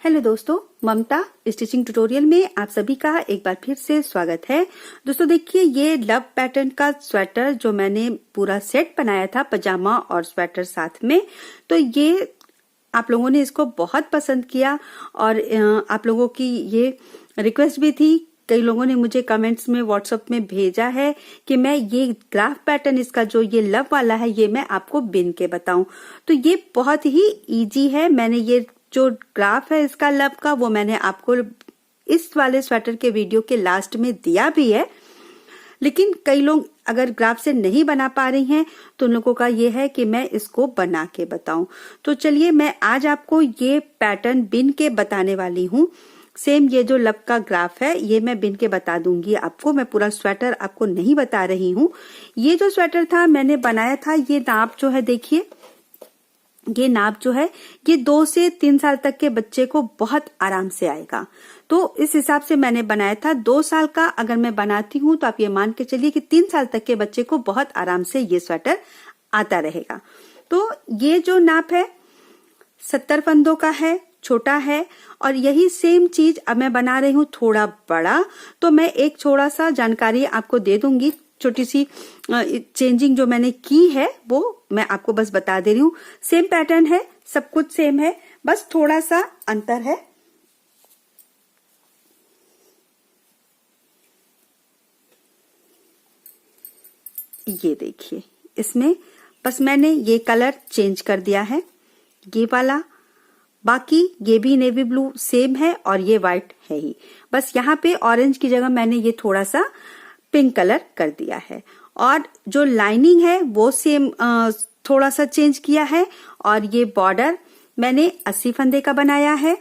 Hello दोस्तों, ममता stitching tutorial में आप सभी का एक बार फिर से स्वागत है। दोस्तों देखिए, ये लव पैटर्न का स्वेटर जो मैंने पूरा सेट बनाया था, पजामा और स्वेटर साथ में, तो ये आप लोगों ने इसको बहुत पसंद किया और आप लोगों की ये रिक्वेस्ट भी थी। कई लोगों ने मुझे कमेंट्स में व्हाट्सएप में भेजा है कि मैं ये ग्राफ पैटर्न इसका जो ये लव वाला है ये मैं आपको बिन के बताऊं। तो ये बहुत ही इजी है। मैंने ये जो ग्राफ है इसका लव का वो मैंने आपको इस वाले स्वेटर के वीडियो के लास्ट में दिया भी है, लेकिन कई लोग अगर ग्राफ से नहीं बना पा रही हैं तो उन लोगों का ये है कि मैं इसको बना के बताऊं। तो चलिए, मैं आज आपको ये पैटर्न बिन के बताने वाली हूँ। सेम ये जो लव का ग्राफ है ये मैं बिन के बता दूंगी आपको। मैं पूरा स्वेटर आपको नहीं बता रही हूँ। ये जो स्वेटर था मैंने बनाया था, ये नाप जो है देखिए, ये नाप जो है ये 2 से 3 साल तक के बच्चे को बहुत आराम से आएगा। तो इस हिसाब से मैंने बनाया था। 2 साल का अगर मैं बनाती हूँ तो आप ये मान के चलिए कि 3 साल तक के बच्चे को बहुत आराम से ये स्वेटर आता रहेगा। तो ये जो नाप है 70 फंदों का है, छोटा है। और यही सेम चीज अब मैं बना रही हूँ थोड़ा बड़ा। तो मैं एक थोड़ा सा जानकारी आपको दे दूंगी, छोटी सी चेंजिंग जो मैंने की है वो मैं आपको बस बता दे रही हूँ। सेम पैटर्न है, सब कुछ सेम है, बस थोड़ा सा अंतर है। ये देखिए, इसमें बस मैंने ये कलर चेंज कर दिया है, ये वाला। बाकी ये भी नेवी ब्लू सेम है और ये व्हाइट है ही, बस यहाँ पे ऑरेंज की जगह मैंने ये थोड़ा सा पिंक कलर कर दिया है। और जो लाइनिंग है वो सेम थोड़ा सा चेंज किया है। और ये बॉर्डर मैंने 80 फंदे का बनाया है।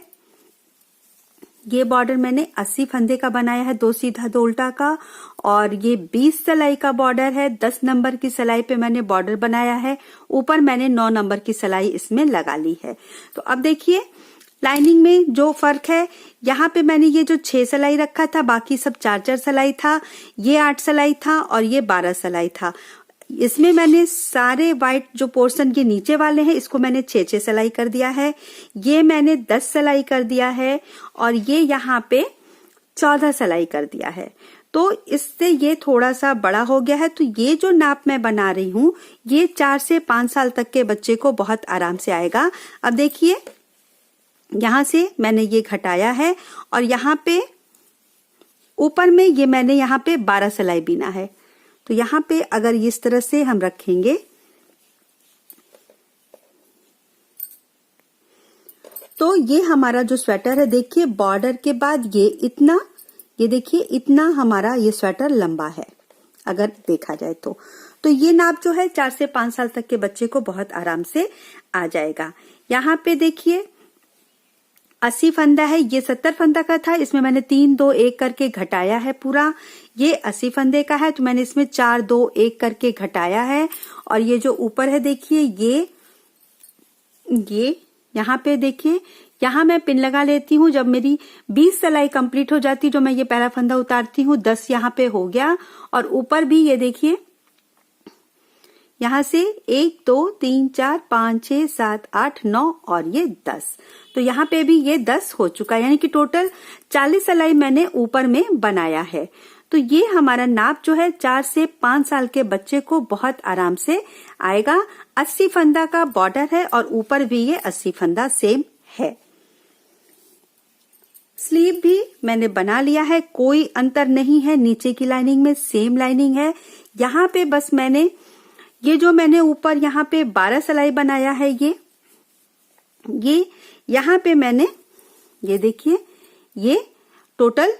ये बॉर्डर मैंने 80 फंदे का बनाया है, 2 सीधा 2 उल्टा का। और ये 20 सिलाई का बॉर्डर है। 10 नंबर की सिलाई पे मैंने बॉर्डर बनाया है। ऊपर मैंने 9 नंबर की सिलाई इसमें लगा ली है। तो अब देखिए लाइनिंग में जो फर्क है, यहाँ पे मैंने ये जो 6 सिलाई रखा था, बाकी सब 4-4 सिलाई था। ये 8 सिलाई था और ये 12 सिलाई था। इसमें मैंने सारे व्हाइट जो पोर्शन के नीचे वाले हैं इसको मैंने 6-6 सिलाई कर दिया है। ये मैंने 10 सिलाई कर दिया है और ये यहाँ पे 14 सिलाई कर दिया है। तो इससे ये थोड़ा सा बड़ा हो गया है। तो ये जो नाप मैं बना रही हूँ ये 4 से 5 साल तक के बच्चे को बहुत आराम से आएगा। अब देखिए, यहां से मैंने ये घटाया है और यहाँ पे ऊपर में ये मैंने यहाँ पे 12 सिलाई बीना है। तो यहाँ पे अगर इस तरह से हम रखेंगे तो ये हमारा जो स्वेटर है, देखिए बॉर्डर के बाद ये इतना, ये देखिए इतना हमारा ये स्वेटर लंबा है अगर देखा जाए तो ये नाप जो है 4 से 5 साल तक के बच्चे को बहुत आराम से आ जाएगा। यहाँ पे देखिए 80 फंदा है, ये 70 फंदा का था, इसमें मैंने 3 2 1 करके घटाया है पूरा। ये 80 फंदे का है तो मैंने इसमें 4 2 1 करके घटाया है। और ये जो ऊपर है देखिए, ये यहाँ पे देखिए, यहाँ मैं पिन लगा लेती हूँ। जब मेरी 20 सिलाई कंप्लीट हो जाती जो मैं ये पहला फंदा उतारती हूँ, 10 यहाँ पे हो गया। और ऊपर भी ये देखिए, यहाँ से 1 2 3 4 5 6 7 8 9 और ये 10। तो यहाँ पे भी ये 10 हो चुका है, यानी कि टोटल 40 सिलाई मैंने ऊपर में बनाया है। तो ये हमारा नाप जो है 4 से 5 साल के बच्चे को बहुत आराम से आएगा। 80 फंदा का बॉर्डर है और ऊपर भी ये 80 फंदा सेम है। स्लीव भी मैंने बना लिया है, कोई अंतर नहीं है। नीचे की लाइनिंग में सेम लाइनिंग है। यहाँ पे बस मैंने ये जो मैंने ऊपर यहाँ पे 12 सिलाई बनाया है, ये यहाँ पे मैंने ये देखिए, ये टोटल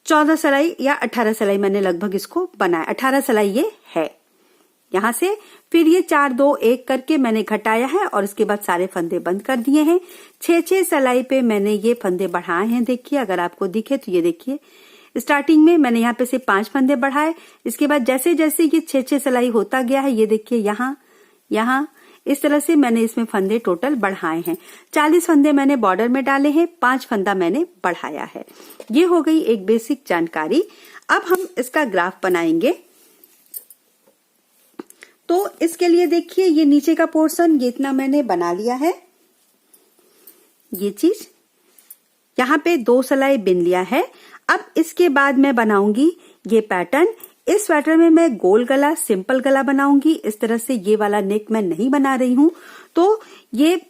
14 सिलाई या 18 सिलाई मैंने लगभग इसको बनाया। 18 सिलाई ये है। यहाँ से फिर ये 4 2 1 करके मैंने घटाया है और इसके बाद सारे फंदे बंद कर दिए हैं। 6-6 सिलाई पे मैंने ये फंदे बढ़ाए हैं। देखिए, अगर आपको दिखे तो ये देखिए, स्टार्टिंग में मैंने यहाँ पे से 5 फंदे बढ़ाए। इसके बाद जैसे जैसे ये 6-6 सिलाई होता गया है, ये देखिए यहाँ इस तरह से मैंने इसमें फंदे टोटल बढ़ाए हैं। 40 फंदे मैंने बॉर्डर में डाले हैं, 5 फंदा मैंने बढ़ाया है। ये हो गई एक बेसिक जानकारी। अब हम इसका ग्राफ बनाएंगे। तो इसके लिए देखिए, ये नीचे का पोर्शन ये इतना मैंने बना लिया है। ये चीज यहाँ पे 2 सिलाई बिन लिया है। अब इसके बाद मैं बनाऊंगी ये पैटर्न। इस स्वेटर में मैं गोल गला, सिंपल गला बनाऊंगी। इस तरह से ये वाला नेक मैं नहीं बना रही हूं, तो ये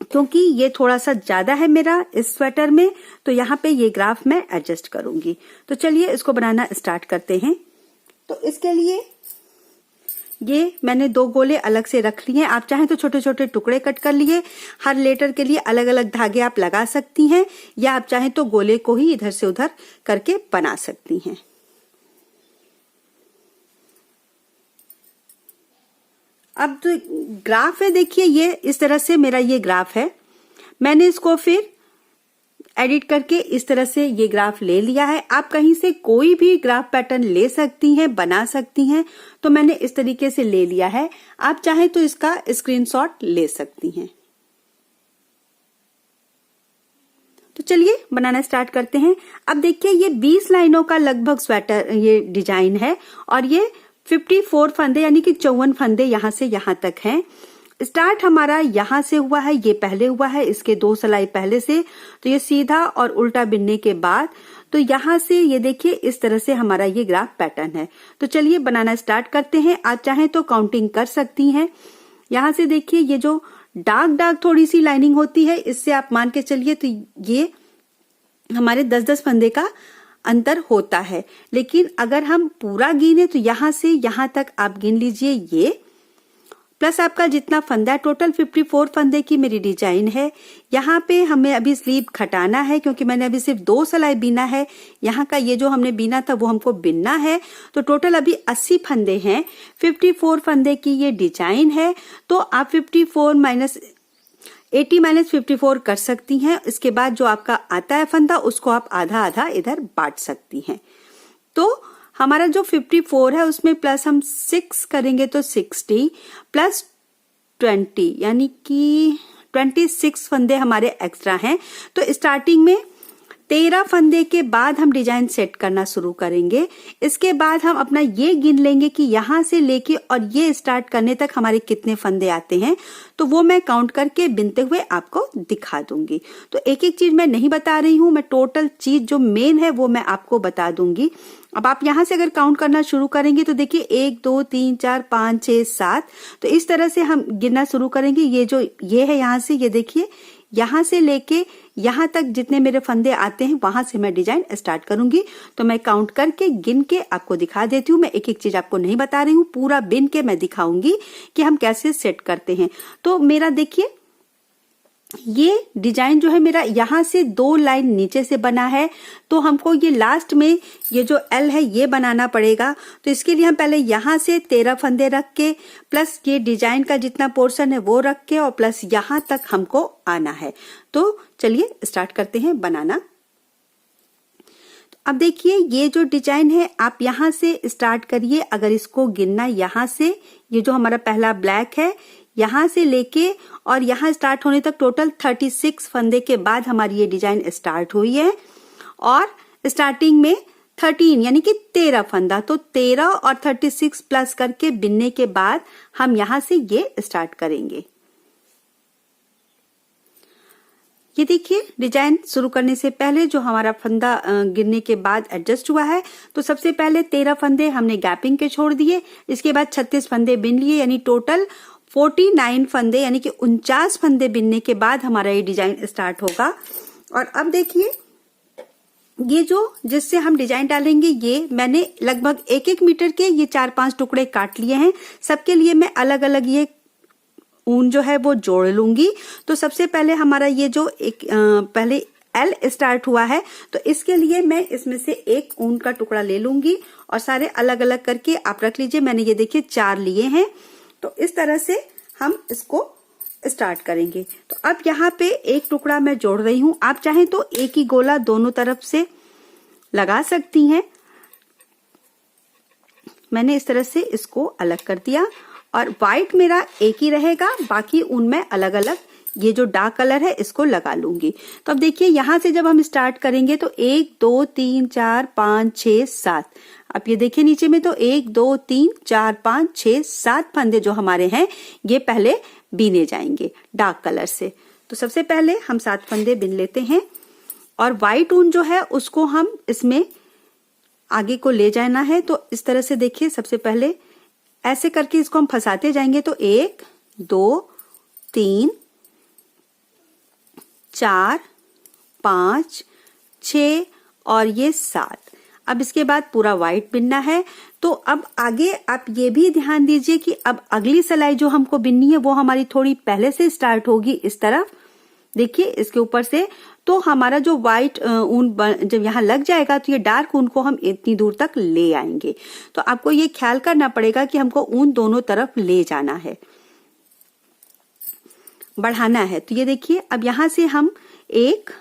क्योंकि ये थोड़ा सा ज्यादा है मेरा इस स्वेटर में, तो यहाँ पे ये ग्राफ मैं एडजस्ट करूंगी। तो चलिए इसको बनाना स्टार्ट करते हैं। तो इसके लिए ये मैंने 2 गोले अलग से रख लिए हैं। आप चाहें तो छोटे छोटे टुकड़े कट कर लिए। हर लेटर के लिए अलग अलग धागे आप लगा सकती हैं, या आप चाहें तो गोले को ही इधर से उधर करके बना सकती हैं। अब तो ग्राफ है, देखिए ये इस तरह से मेरा ये ग्राफ है। मैंने इसको फिर एडिट करके इस तरह से ये ग्राफ ले लिया है। आप कहीं से कोई भी ग्राफ पैटर्न ले सकती हैं, बना सकती हैं। तो मैंने इस तरीके से ले लिया है। आप चाहे तो इसका स्क्रीनशॉट ले सकती हैं। तो चलिए बनाना स्टार्ट करते हैं। अब देखिए ये 20 लाइनों का लगभग स्वेटर ये डिजाइन है, और ये 54 फंदे यानी कि 54 फंदे यहां से यहां तक हैं। स्टार्ट हमारा यहां से हुआ है, ये पहले हुआ है, इसके 2 सिलाई पहले से। तो ये सीधा और उल्टा बिनने के बाद तो यहां से ये देखिए इस तरह से हमारा ये ग्राफ पैटर्न है। तो चलिए बनाना स्टार्ट करते हैं। आप चाहें तो काउंटिंग कर सकती हैं। यहां से देखिए ये जो डार्क डार्क थोड़ी सी लाइनिंग होती है, इससे आप मान के चलिए तो ये हमारे 10-10 फंदे का अंतर होता है। लेकिन अगर हम पूरा गिने तो यहां से यहां तक आप गिन लीजिए, ये प्लस आपका जितना फंदा है, टोटल 54 फंदे की मेरी डिजाइन है। यहाँ पे हमें अभी स्लीव घटाना है, क्योंकि मैंने अभी सिर्फ 2 सिलाई बीना है। यहाँ का ये जो हमने बीना था वो हमको बिनना है। तो टोटल अभी 80 फंदे हैं। 54 फंदे की ये डिजाइन है। तो आप 80 माइनस 54 कर सकती हैं। इसके बाद जो आपका आता है फंदा, उसको आप आधा आधा इधर बांट सकती हैं। तो हमारा जो 54 है उसमें प्लस हम 6 करेंगे तो 60 प्लस 20 यानी कि 26 फंदे हमारे एक्स्ट्रा हैं। तो स्टार्टिंग में 13 फंदे के बाद हम डिजाइन सेट करना शुरू करेंगे। इसके बाद हम अपना ये गिन लेंगे कि यहां से लेके और ये स्टार्ट करने तक हमारे कितने फंदे आते हैं। तो वो मैं काउंट करके बिनते हुए आपको दिखा दूंगी। तो एक एक चीज मैं नहीं बता रही हूं, मैं टोटल चीज जो मेन है वो मैं आपको बता दूंगी। अब आप यहां से अगर काउंट करना शुरू करेंगे तो देखिए 1 2 3 4 5 6 7। तो इस तरह से हम गिनना शुरू करेंगे। ये जो ये है यहां से, ये देखिए यहां से लेके यहां तक जितने मेरे फंदे आते हैं वहां से मैं डिजाइन स्टार्ट करूंगी। तो मैं काउंट करके गिन के आपको दिखा देती हूँ। मैं एक एक चीज आपको नहीं बता रही हूँ, पूरा बिन के मैं दिखाऊंगी कि हम कैसे सेट करते हैं। तो मेरा देखिए ये डिजाइन जो है मेरा यहां से 2 लाइन नीचे से बना है। तो हमको ये लास्ट में ये जो एल है ये बनाना पड़ेगा। तो इसके लिए हम पहले यहां से 13 फंदे रख के प्लस ये डिजाइन का जितना पोर्शन है वो रख के और प्लस यहां तक हमको आना है। तो चलिए स्टार्ट करते हैं बनाना। अब देखिए ये जो डिजाइन है आप यहां से स्टार्ट करिए। अगर इसको गिनना यहां से, ये जो हमारा पहला ब्लैक है यहां से लेके और यहां स्टार्ट होने तक टोटल 36 फंदे के बाद हमारी ये डिजाइन स्टार्ट हुई है। और स्टार्टिंग में 13 यानी कि 13 फंदा, तो 13 और 36 प्लस करके बिनने के बाद हम यहां से ये स्टार्ट करेंगे। ये देखिए डिजाइन शुरू करने से पहले जो हमारा फंदा गिरने के बाद एडजस्ट हुआ है। तो सबसे पहले 13 फंदे हमने गैपिंग के छोड़ दिए। इसके बाद 36 फंदे बिन लिए, यानी टोटल 49 फंदे यानी कि 49 फंदे बिनने के बाद हमारा ये डिजाइन स्टार्ट होगा। और अब देखिए ये जो जिससे हम डिजाइन डालेंगे, ये मैंने लगभग 1-1 मीटर के ये 4-5 टुकड़े काट लिए हैं। सबके लिए मैं अलग अलग ये ऊन जो है वो जोड़ लूंगी। तो सबसे पहले हमारा ये जो पहले एल स्टार्ट हुआ है, तो इसके लिए मैं इसमें से एक ऊन का टुकड़ा ले लूंगी और सारे अलग अलग करके आप रख लीजिए। मैंने ये देखिए 4 लिए हैं। तो इस तरह से हम इसको स्टार्ट करेंगे। तो अब यहाँ पे एक टुकड़ा मैं जोड़ रही हूं। आप चाहें तो एक ही गोला दोनों तरफ से लगा सकती हैं। मैंने इस तरह से इसको अलग कर दिया और व्हाइट मेरा एक ही रहेगा, बाकी उनमें अलग अलग ये जो डार्क कलर है इसको लगा लूंगी। तो अब देखिए यहां से जब हम स्टार्ट करेंगे तो 1 2 3 4 5 6 7। अब ये देखिए नीचे में तो 1 2 3 4 5 6 7 फंदे जो हमारे हैं ये पहले बीने जाएंगे डार्क कलर से। तो सबसे पहले हम 7 फंदे बिन लेते हैं और व्हाइट ऊन जो है उसको हम इसमें आगे को ले जाना है। तो इस तरह से देखिए, सबसे पहले ऐसे करके इसको हम फंसाते जाएंगे। तो 1 2 3 4 5 6 और ये 7। अब इसके बाद पूरा व्हाइट बिनना है। तो अब आगे आप ये भी ध्यान दीजिए कि अब अगली सिलाई जो हमको बिननी है वो हमारी थोड़ी पहले से स्टार्ट होगी। इस तरफ देखिए, इसके ऊपर से तो हमारा जो व्हाइट ऊन जब यहाँ लग जाएगा तो ये डार्क ऊन को हम इतनी दूर तक ले आएंगे। तो आपको ये ख्याल करना पड़ेगा कि हमको ऊन दोनों तरफ ले जाना है, बढ़ाना है। तो ये देखिए, अब यहाँ से हम 1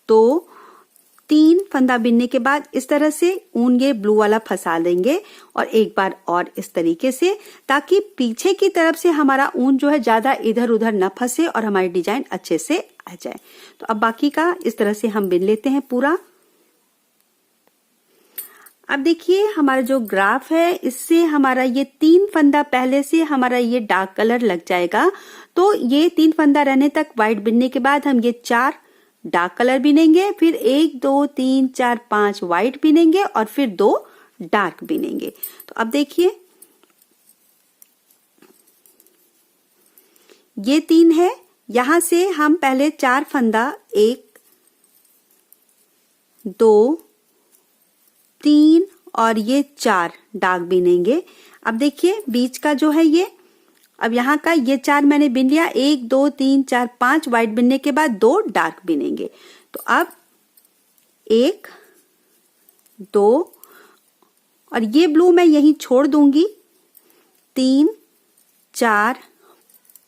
2 3 फंदा बिनने के बाद इस तरह से ऊन ये ब्लू वाला फंसा लेंगे और एक बार और इस तरीके से, ताकि पीछे की तरफ से हमारा ऊन जो है ज्यादा इधर उधर न फंसे और हमारी डिजाइन अच्छे से आ जाए। तो अब बाकी का इस तरह से हम बिन लेते हैं पूरा। अब देखिए, हमारा जो ग्राफ है इससे हमारा ये 3 फंदा पहले से हमारा ये डार्क कलर लग जाएगा। तो ये 3 फंदा रहने तक व्हाइट बिनने के बाद हम ये 4 डार्क कलर बिनेंगे, फिर 1 2 3 4 5 व्हाइट बिनेंगे और फिर 2 डार्क बिनेंगे। तो अब देखिए, ये 3 है, यहां से हम पहले 4 फंदा 1 2 3 और ये 4 डार्क बिनेंगे। अब देखिए, बीच का जो है ये, अब यहाँ का ये 4 मैंने बिन लिया। 1 2 3 4 5 व्हाइट बिनने के बाद 2 डार्क बिनेंगे। तो अब 1 2 और ये ब्लू मैं यहीं छोड़ दूंगी, 3 4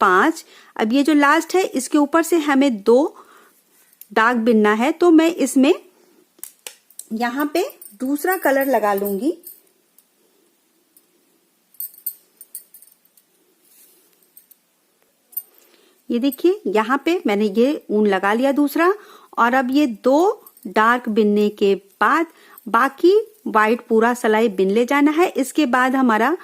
5। अब ये जो लास्ट है इसके ऊपर से हमें 2 डार्क बिनना है। तो मैं इसमें यहाँ पे दूसरा कलर लगा लूंगी। ये देखिए, यहाँ पे मैंने ये ऊन लगा लिया दूसरा, और अब ये 2 डार्क बिनने के बाद बाकी व्हाइट पूरा सिलाई बिन ले जाना है। इसके बाद हमारा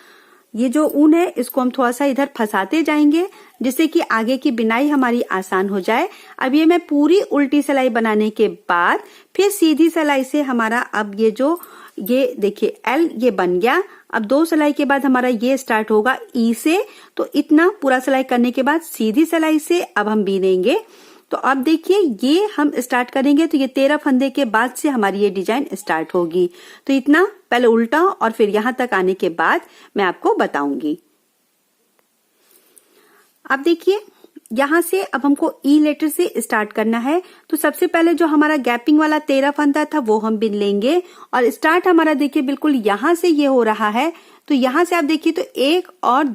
ये जो ऊन है इसको हम थोड़ा सा इधर फंसाते जाएंगे, जिससे कि आगे की बिनाई हमारी आसान हो जाए। अब ये मैं पूरी उल्टी सिलाई बनाने के बाद फिर सीधी सिलाई से हमारा अब ये देखिए एल ये बन गया। अब 2 सिलाई के बाद हमारा ये स्टार्ट होगा ई से। तो इतना पूरा सिलाई करने के बाद सीधी सिलाई से अब हम बिनेंगे। तो अब देखिए, ये हम स्टार्ट करेंगे तो ये 13 फंदे के बाद से हमारी ये डिजाइन स्टार्ट होगी। तो इतना पहले उल्टा और फिर यहां तक आने के बाद मैं आपको बताऊंगी। अब देखिए, यहां से अब हमको ई लेटर से स्टार्ट करना है। तो सबसे पहले जो हमारा गैपिंग वाला 13 फंदा था वो हम बिन लेंगे, और स्टार्ट हमारा देखिए बिल्कुल यहां से ये हो रहा है। तो यहां से आप देखिए तो 1 और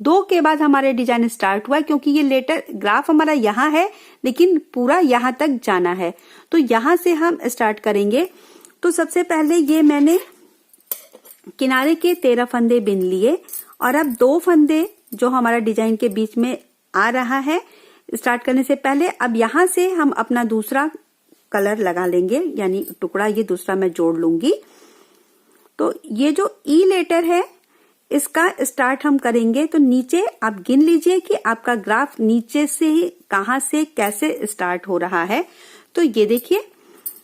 2 के बाद हमारे डिजाइन स्टार्ट हुआ है, क्योंकि ये लेटर ग्राफ हमारा यहाँ है लेकिन पूरा यहाँ तक जाना है। तो यहां से हम स्टार्ट करेंगे। तो सबसे पहले ये मैंने किनारे के 13 फंदे बिन लिए, और अब 2 फंदे जो हमारा डिजाइन के बीच में आ रहा है स्टार्ट करने से पहले, अब यहां से हम अपना दूसरा कलर लगा लेंगे, यानी टुकड़ा ये दूसरा मैं जोड़ लूंगी। तो ये जो ई लेटर है इसका स्टार्ट हम करेंगे। तो नीचे आप गिन लीजिए कि आपका ग्राफ नीचे से ही कहां से कैसे स्टार्ट हो रहा है। तो ये देखिए,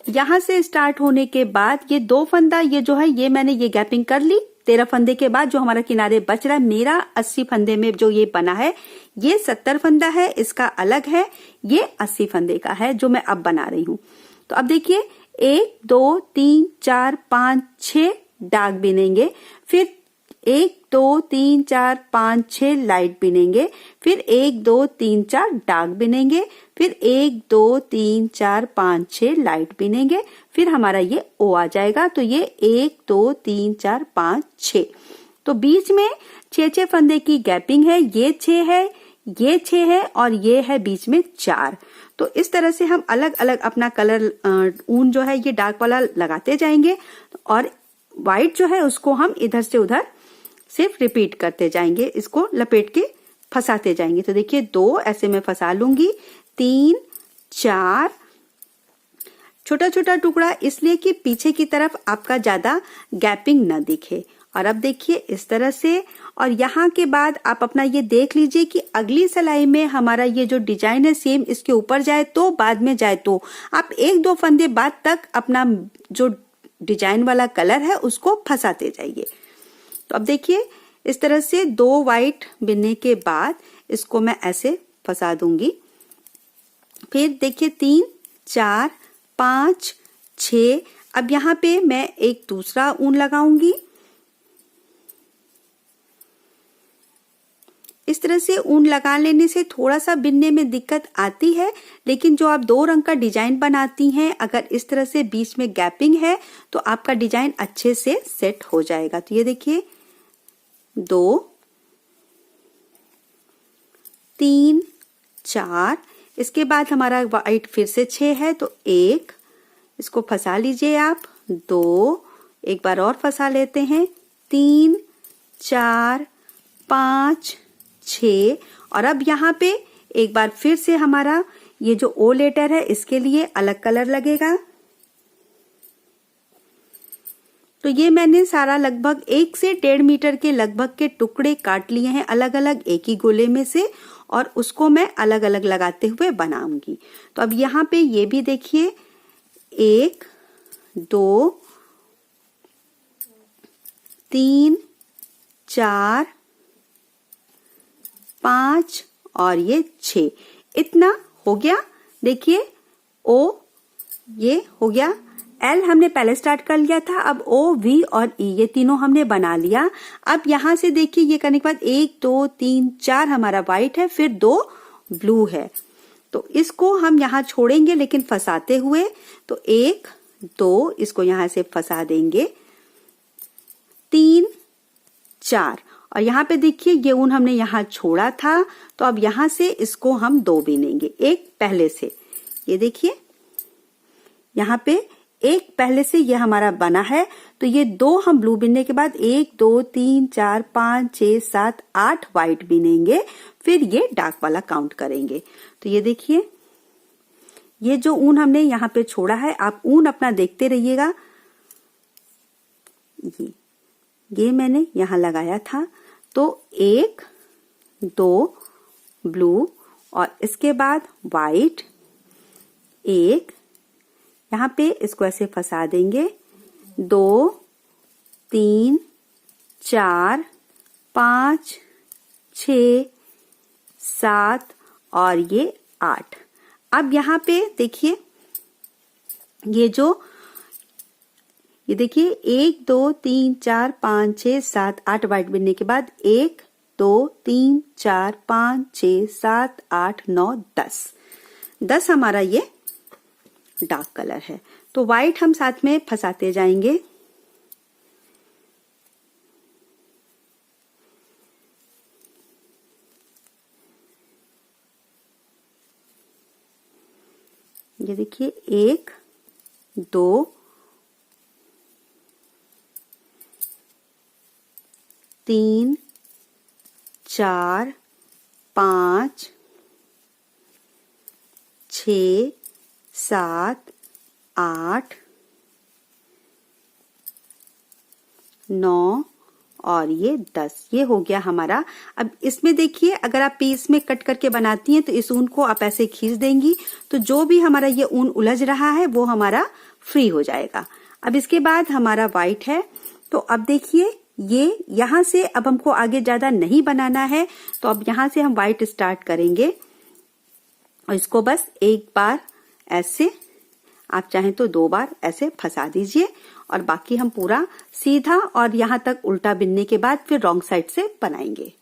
यहां से स्टार्ट होने के बाद ये 2 फंदा ये जो है ये मैंने ये गैपिंग कर ली। 13 फंदे के बाद जो हमारा किनारे बच रहा है, मेरा 80 फंदे में जो ये बना है ये 70 फंदा है, इसका अलग है, ये 80 फंदे का है जो मैं अब बना रही हूं। तो अब देखिए, 1 2 3 4 5 6 डार्क बिनेंगे, फिर 1 2 3 4 5 6 लाइट बिनेंगे, फिर 1 2 3 4 डार्क बिनेंगे, फिर 1 2 3 4 5 6 लाइट बिनेंगे, फिर हमारा ये ओ आ जाएगा। तो ये 1 2 3 4 5 6। तो बीच में 6 फंदे की गैपिंग है, ये 6 है, ये 6 है और ये है बीच में 4। तो इस तरह से हम अलग अलग अपना कलर ऊन जो है ये डार्क वाला लगाते जाएंगे, और व्हाइट जो है उसको हम इधर से उधर सिर्फ रिपीट करते जाएंगे, इसको लपेट के फंसाते जाएंगे। तो देखिए, 2 ऐसे मैं फंसा लूंगी, 3 4 छोटा छोटा टुकड़ा, इसलिए कि पीछे की तरफ आपका ज्यादा गैपिंग न दिखे। और अब देखिए इस तरह से। और यहाँ के बाद आप अपना ये देख लीजिए कि अगली सिलाई में हमारा ये जो डिजाइन है सेम इसके ऊपर जाए तो, बाद में जाए तो। आप 1-2 फंदे बाद तक अपना जो डिजाइन वाला कलर है उसको फंसाते जाइए। तो अब देखिए इस तरह से 2 वाइट बिनने के बाद इसको मैं ऐसे फंसा दूंगी। फिर देखिए 3, 4, 5, 6। अब यहाँ पे मैं एक दूसरा ऊन लगाऊंगी। इस तरह से ऊन लगा लेने से थोड़ा सा बिनने में दिक्कत आती है, लेकिन जो आप 2 रंग का डिजाइन बनाती हैं, अगर इस तरह से बीच में गैपिंग है तो आपका डिजाइन अच्छे से सेट हो जाएगा। तो ये देखिए 2, 3, 4। इसके बाद हमारा वाइट फिर से 6 है तो 1, इसको फंसा लीजिए आप। 2, एक बार और फंसा लेते हैं। 3, 4, 5, 6। और अब यहाँ पे एक बार फिर से हमारा ये जो ओ लेटर है इसके लिए अलग कलर लगेगा। तो ये मैंने सारा लगभग 1 से 1.5 मीटर के लगभग के टुकड़े काट लिए हैं अलग अलग एक ही गोले में से, और उसको मैं अलग अलग लगाते हुए बनाऊंगी। तो अब यहाँ पे ये भी देखिए 1, 2, 3, 4, 5 और ये 6। इतना हो गया। देखिए ओ ये हो गया। एल हमने पहले स्टार्ट कर लिया था, अब ओ, वी और ई ये तीनों हमने बना लिया। अब यहां से देखिए ये करने के बाद 1, 2, 3, 4 हमारा व्हाइट है, फिर 2 ब्लू है। तो इसको हम यहाँ छोड़ेंगे लेकिन फंसाते हुए। तो 1, 2 इसको यहां से फंसा देंगे। 3, 4 और यहाँ पे देखिए ये ऊन हमने यहाँ छोड़ा था, तो अब यहाँ से इसको हम 2 बीनेंगे, एक पहले से। ये देखिए यहाँ पे एक पहले से ये हमारा बना है, तो ये 2 हम ब्लू बीनने के बाद 1, 2, 3, 4, 5, 6, 7, 8 व्हाइट बीनेंगे, फिर ये डार्क वाला काउंट करेंगे। तो ये देखिए ये जो ऊन हमने यहाँ पे छोड़ा है, आप ऊन अपना देखते रहिएगा। ये मैंने यहाँ लगाया था। तो 1, 2 ब्लू और इसके बाद व्हाइट, 1 यहाँ पे इसको ऐसे फंसा देंगे। 2, 3, 4, 5, 6, 7 और ये 8। अब यहाँ पे देखिए ये देखिए 1, 2, 3, 4, 5, 6, 7, 8 व्हाइट बिनने के बाद 1, 2, 3, 4, 5, 6, 7, 8, 9, 10 हमारा ये डार्क कलर है। तो व्हाइट हम साथ में फंसाते जाएंगे। ये देखिए 1, 2, 3, 4, 5, 6, 7, 8, 9 और ये 10। ये हो गया हमारा। अब इसमें देखिए अगर आप पीस में कट करके बनाती हैं तो इस ऊन को आप ऐसे खींच देंगी, तो जो भी हमारा ये ऊन उलझ रहा है वो हमारा फ्री हो जाएगा। अब इसके बाद हमारा व्हाइट है। तो अब देखिए ये यहाँ से अब हमको आगे ज्यादा नहीं बनाना है, तो अब यहाँ से हम व्हाइट स्टार्ट करेंगे और इसको बस एक बार ऐसे, आप चाहें तो 2 बार ऐसे फंसा दीजिए और बाकी हम पूरा सीधा और यहाँ तक उल्टा बिनने के बाद फिर रॉन्ग साइड से बनाएंगे।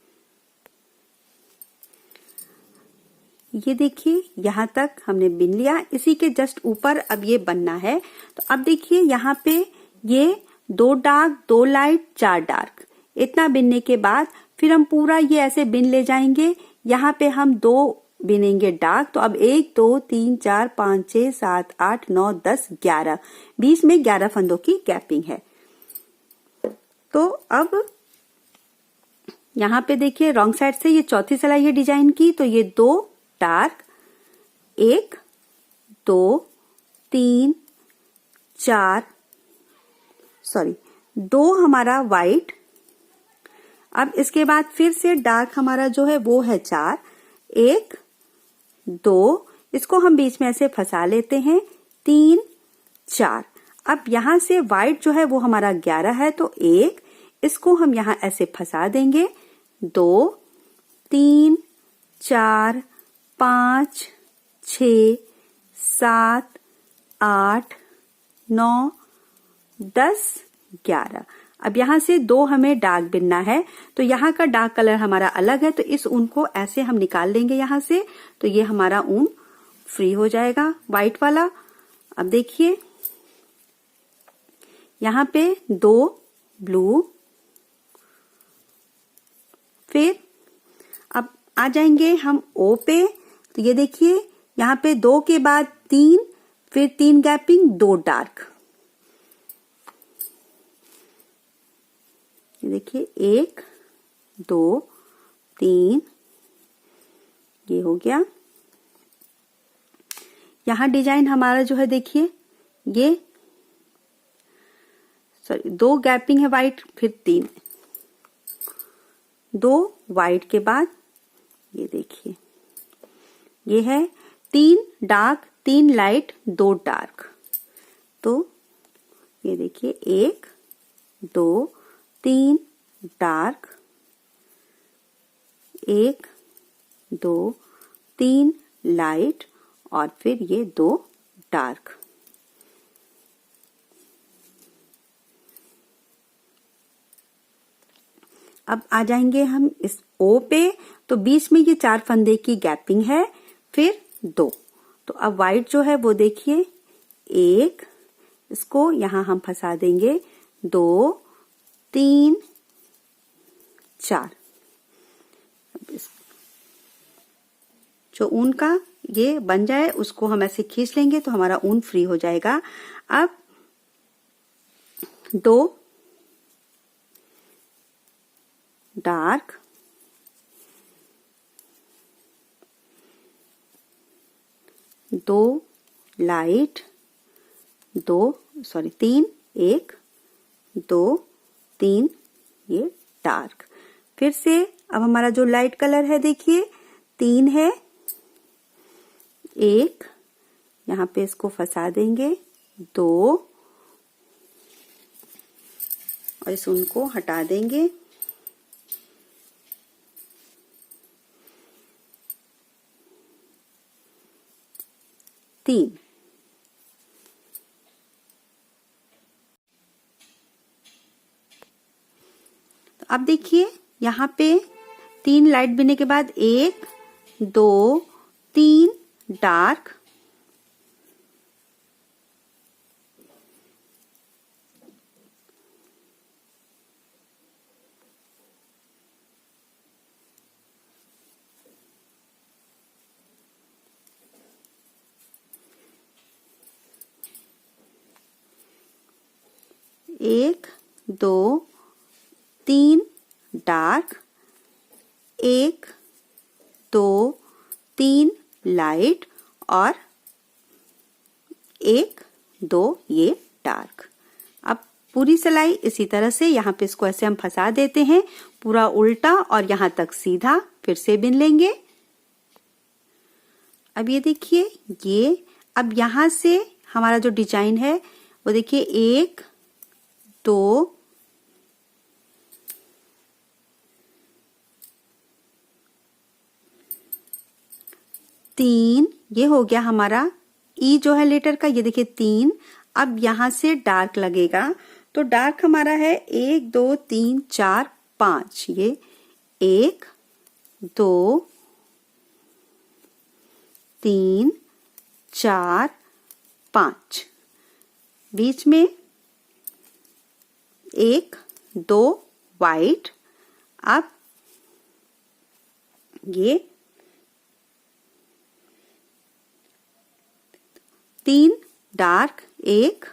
ये देखिए यहाँ तक हमने बिन लिया, इसी के जस्ट ऊपर अब ये बनना है। तो अब देखिए यहाँ पे ये 2 डार्क, 2 लाइट, 4 डार्क, इतना बिनने के बाद फिर हम पूरा ये ऐसे बिन ले जाएंगे। यहाँ पे हम 2 बिनेंगे डार्क। तो अब 1, 2, 3, 4, 5, 6, 7, 8, 9, 10, 11, 20 में 11 फंदों की गैपिंग है। तो अब यहाँ पे देखिए रॉन्ग साइड से ये चौथी सिलाई है डिजाइन की, तो ये 2 डार्क, 1, 2, 3, 2 हमारा व्हाइट, अब इसके बाद फिर से डार्क हमारा जो है वो है 4, 1 2, इसको हम बीच में ऐसे फंसा लेते हैं, 3 4। अब यहां से व्हाइट जो है वो हमारा 11 है, तो 1, इसको हम यहां ऐसे फंसा देंगे, 2 3 4 5 6 7 8 9 10 11। अब यहां से 2 हमें डार्क बिनना है, तो यहाँ का डार्क कलर हमारा अलग है, तो इस ऊन को ऐसे हम निकाल लेंगे यहां से, तो ये हमारा ऊन फ्री हो जाएगा व्हाइट वाला। अब देखिए यहाँ पे 2 ब्लू, फिर अब आ जाएंगे हम ओ पे, तो ये देखिए यहाँ पे 2 के बाद 3, फिर 3 गैपिंग, 2 डार्क। ये देखिए 1 2 3, ये हो गया। यहाँ डिजाइन हमारा जो है देखिए ये सॉरी 2 गैपिंग है व्हाइट, फिर 3, 2 व्हाइट के बाद ये देखिए ये है 3 डार्क 3 लाइट 2 डार्क। तो ये देखिए 1 2 3 डार्क, 1 2 3 लाइट और फिर ये 2 डार्क। अब आ जाएंगे हम इस ओ पे, तो बीच में ये 4 फंदे की गैपिंग है, फिर 2। तो अब व्हाइट जो है वो देखिए 1, इसको यहां हम फंसा देंगे, 2 3 4। जो ऊन का ये बन जाए उसको हम ऐसे खींच लेंगे, तो हमारा ऊन फ्री हो जाएगा। अब 2 डार्क, 2 लाइट, 3 1 2 3, ये डार्क। फिर से अब हमारा जो लाइट कलर है देखिए 3 है, 1 यहाँ पे इसको फंसा देंगे, 2 और इस ऊन को हटा देंगे, 3। तो अब देखिए यहाँ पे 3 लाइट बिनने के बाद 1 2 3 डार्क, 1 2 3 डार्क, 1 2 3 लाइट और 1 2 ये डार्क। अब पूरी सिलाई इसी तरह से यहाँ पे इसको ऐसे हम फंसा देते हैं, पूरा उल्टा और यहाँ तक सीधा, फिर से बिन लेंगे। अब ये देखिए ये अब यहाँ से हमारा जो डिजाइन है वो देखिए 1 2 3, ये हो गया हमारा ई जो है लेटर का, ये देखिए 3। अब यहां से डार्क लगेगा, तो डार्क हमारा है 1 2 3 4 5, ये 1 2 3 4 5, बीच में 1 2 वाइट। अब ये 3 डार्क, 1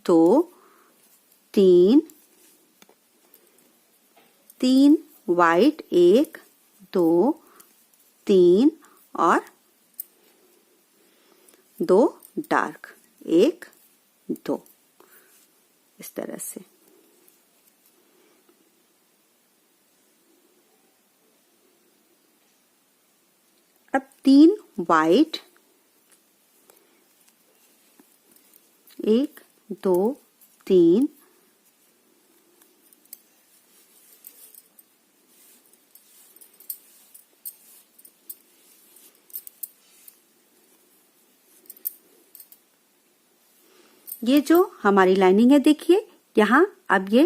2 3 3 वाइट, 1 2 3 और 2 डार्क, 1 2, इस तरह से। अब 3 वाइट, 1 2 3, ये जो हमारी लाइनिंग है देखिए यहाँ, अब ये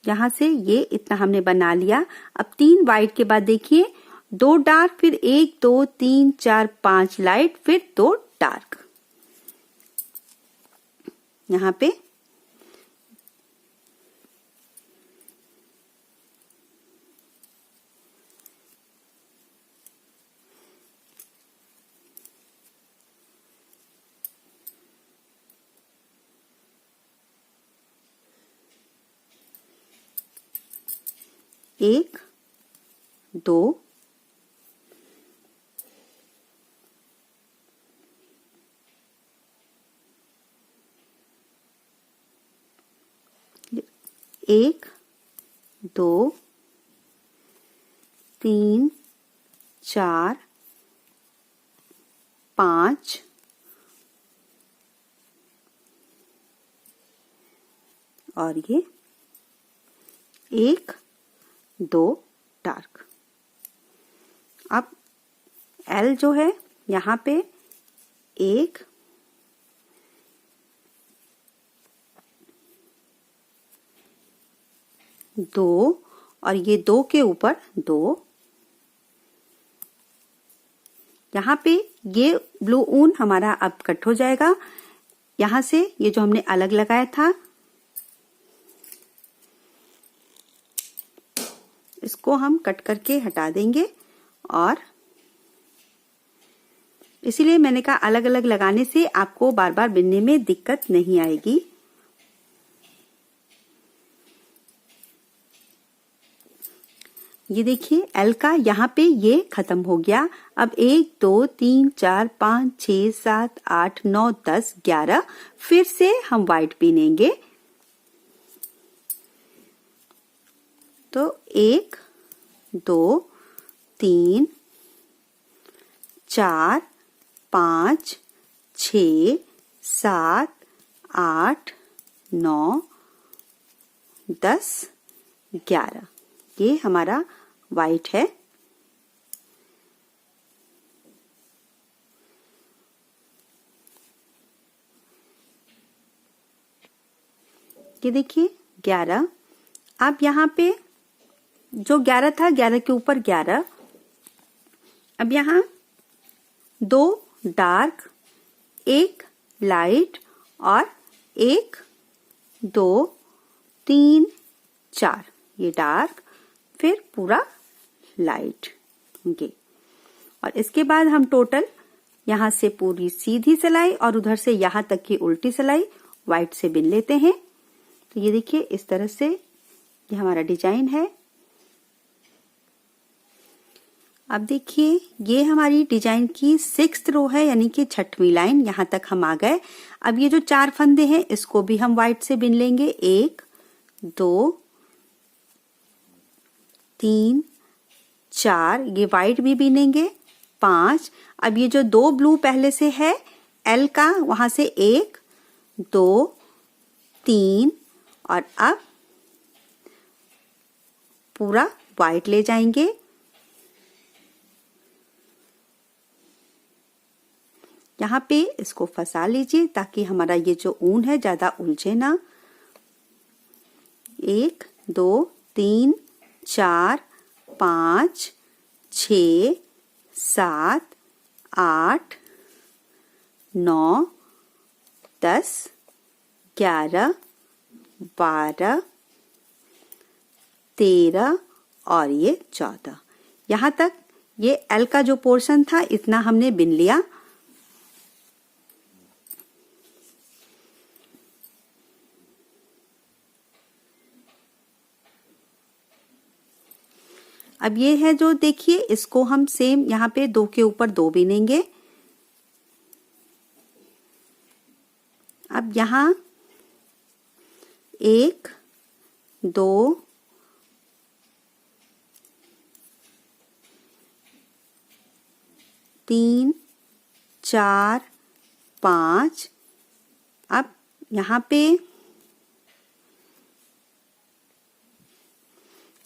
यहाँ से ये इतना हमने बना लिया। अब 3 वाइट के बाद देखिए 2 डार्क, फिर 1 2 3 4 5 लाइट, फिर 2 डार्क। यहाँ पे एक, दो, एक, दो, 3 4 5, और ये 1 2 डार्क। अब एल जो है यहाँ पे 1 2, और ये 2 के ऊपर 2। यहाँ पे ये ब्लू ऊन हमारा अब कट हो जाएगा। यहाँ से ये जो हमने अलग लगाया था इसको हम कट करके हटा देंगे, और इसीलिए मैंने कहा अलग अलग लगाने से आपको बार बार बिनने में दिक्कत नहीं आएगी। ये देखिए एल का यहाँ पे ये खत्म हो गया। अब 1 2 3 4 5 6 7 8 9 10 11 फिर से हम व्हाइट बिनेंगे। तो 1 2 3 4 5 6 7 8 9 10 11, ये हमारा व्हाइट है। ये देखिए 11। अब यहाँ पे जो 11 था 11 के ऊपर 11। अब यहाँ 2 डार्क, 1 लाइट, और 1 2 3 4, ये डार्क, फिर पूरा लाइट, ये। और इसके बाद हम टोटल यहाँ से पूरी सीधी सिलाई और उधर से यहाँ तक की उल्टी सिलाई व्हाइट से बिन लेते हैं। तो ये देखिए इस तरह से ये हमारा डिजाइन है। अब देखिए ये हमारी डिजाइन की 6th रो है, यानी कि 6वीं लाइन, यहाँ तक हम आ गए। अब ये जो 4 फंदे हैं इसको भी हम व्हाइट से बिन लेंगे। 1 2 3 4, ये व्हाइट भी बिनेंगे। 5। अब ये जो 2 ब्लू पहले से है एल का, वहां से 1 2 3, और अब पूरा व्हाइट ले जाएंगे। यहाँ पे इसको फंसा लीजिए ताकि हमारा ये जो ऊन है ज्यादा उलझे ना। 1 2 3 4 5 6 7 8 9 10 11 12 13 और ये 14। यहाँ तक ये एल का जो पोर्शन था इतना हमने बिन लिया। अब ये है जो देखिए इसको हम सेम यहाँ पे 2 के ऊपर 2 बिनेंगे। अब यहाँ 1 2 3 3 4 5। अब यहाँ पे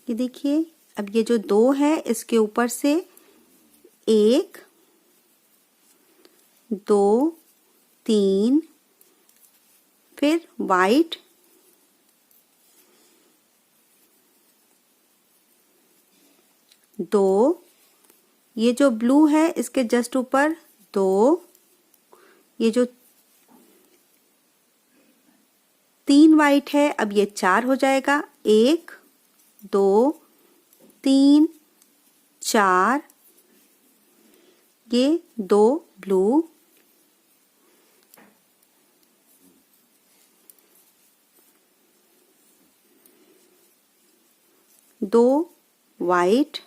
ये देखिए, अब ये जो 2 है इसके ऊपर से 1 2 3, फिर वाइट, दो, ये जो ब्लू है इसके जस्ट ऊपर 2, ये जो 3 वाइट है अब ये 4 हो जाएगा, 1 2 3 4, ये 2 ब्लू, दो वाइट,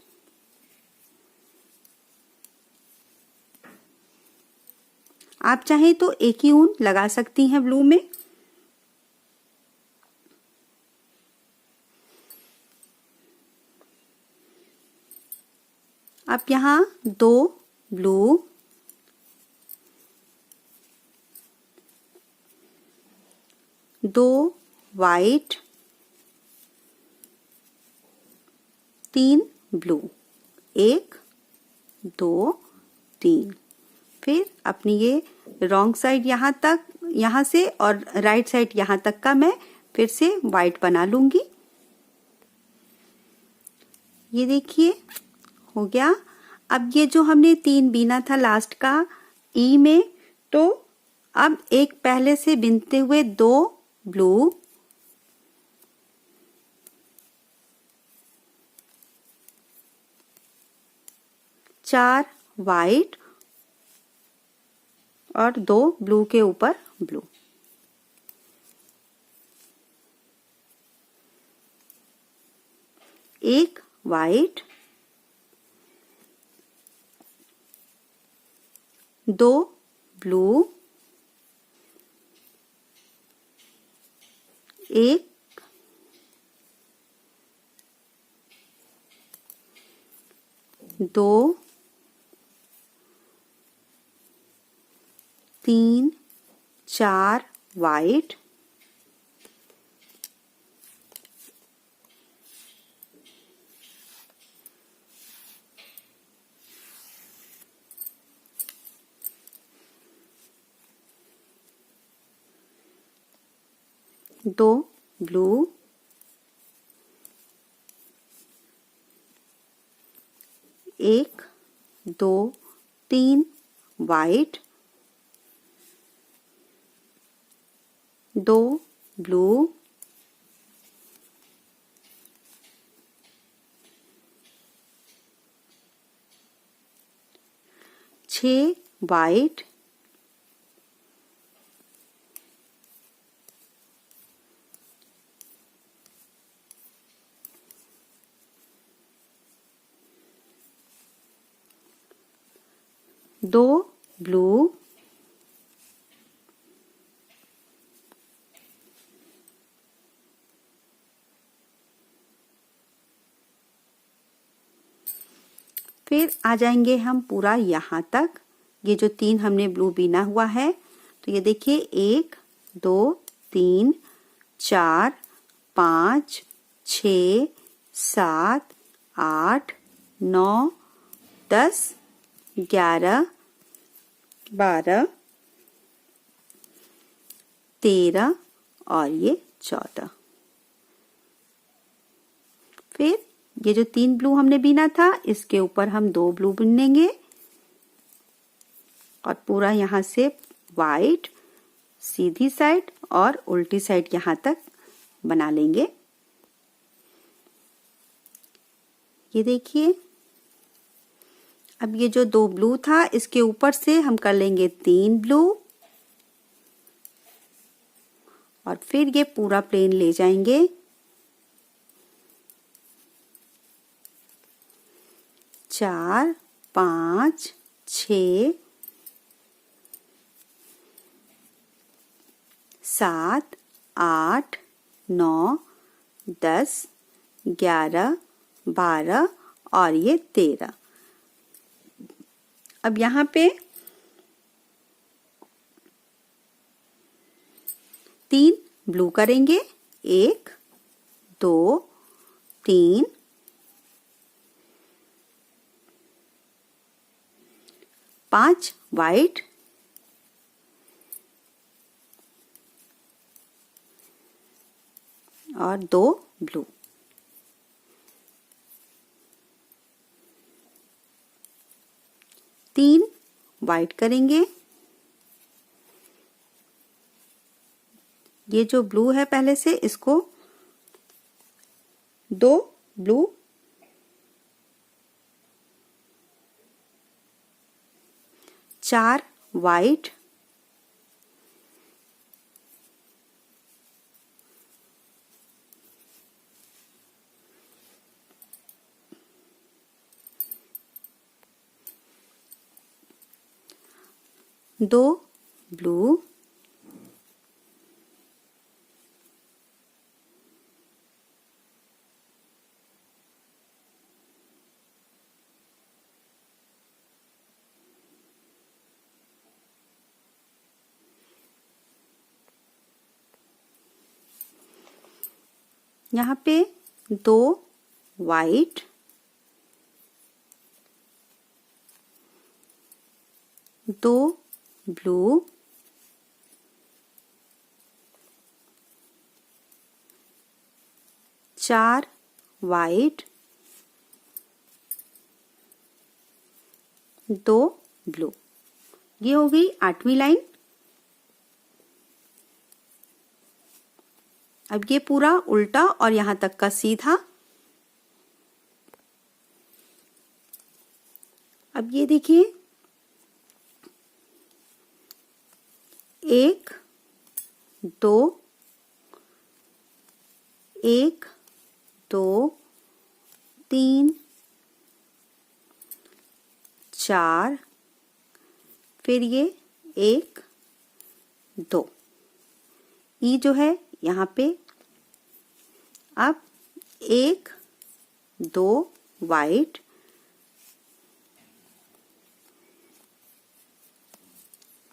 आप चाहें तो एक ही ऊन लगा सकती हैं ब्लू में। अब यहाँ 2 ब्लू, 2 वाइट, 3 ब्लू, 1 2 3। फिर अपनी ये रॉन्ग साइड यहाँ तक, यहाँ से, और राइट साइड यहाँ तक का मैं फिर से वाइट बना लूंगी। ये देखिए हो गया। अब ये जो हमने 3 बीना था लास्ट का ई में, तो अब एक पहले से बिनते हुए 2 ब्लू, 4 वाइट और 2 ब्लू के ऊपर ब्लू। एक white, 2 blue, 1 2 3 4 white, 2 blue, 1 2 3 white, 2 blue, 6 white, 2 blue, 'फिर आ जाएंगे हम पूरा यहाँ तक। ये जो 3 हमने ब्लू बीना हुआ है, तो ये देखिए 1 2 3 4 5 6 7 8 9 10 11 12 13 और ये 14। फिर ये जो 3 ब्लू हमने बीना था इसके ऊपर हम 2 ब्लू बुनेंगे और पूरा यहाँ से वाइट सीधी साइड और उल्टी साइड यहाँ तक बना लेंगे। ये देखिए, अब ये जो 2 ब्लू था इसके ऊपर से हम कर लेंगे 3 ब्लू और फिर ये पूरा प्लेन ले जाएंगे। 4 5 6 7 8 9 10 11 12 और ये 13। अब यहाँ पे 3 ब्लू करेंगे, 1 2 3, 5 व्हाइट, और 2 ब्लू। तीन व्हाइट करेंगे, ये जो ब्लू है पहले से इसको 2 blue, 4 white, 2 blue, 2 white, 2 blue, 4 white, 2 blue. ये हो गई 8वीं लाइन। अब ये पूरा उल्टा और यहां तक का सीधा। अब ये देखिए 1 2 1 2 3 4, फिर ये 1 2, ई जो है यहाँ पे। अब 1 2 white,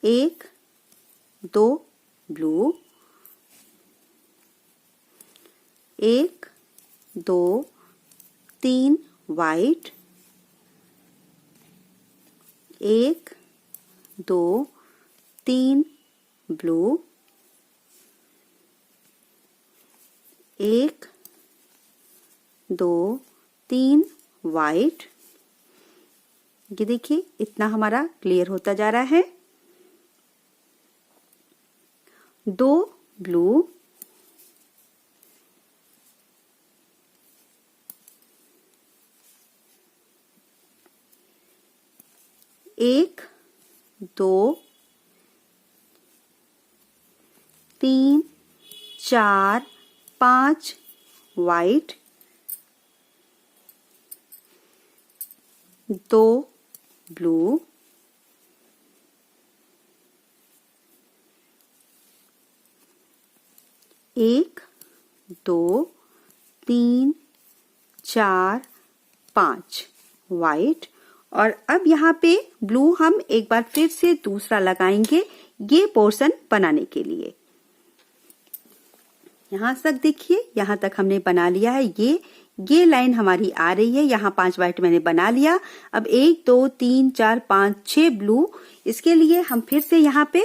1 2 blue, 1 2 3 white, 1 2 3 blue, 1 2 3 white. ये देखिए इतना हमारा क्लियर होता जा रहा है। 2 ब्लू, 1 2 3 4 5 व्हाइट, 2 ब्लू, 1 2 3 4 5 व्हाइट। और अब यहाँ पे ब्लू हम एक बार फिर से दूसरा लगाएंगे ये पोर्शन बनाने के लिए। यहाँ तक देखिए, यहाँ तक हमने बना लिया है। ये लाइन हमारी आ रही है। यहाँ 5 व्हाइट मैंने बना लिया। अब 1 2 3 4 5 6 ब्लू, इसके लिए हम फिर से यहाँ पे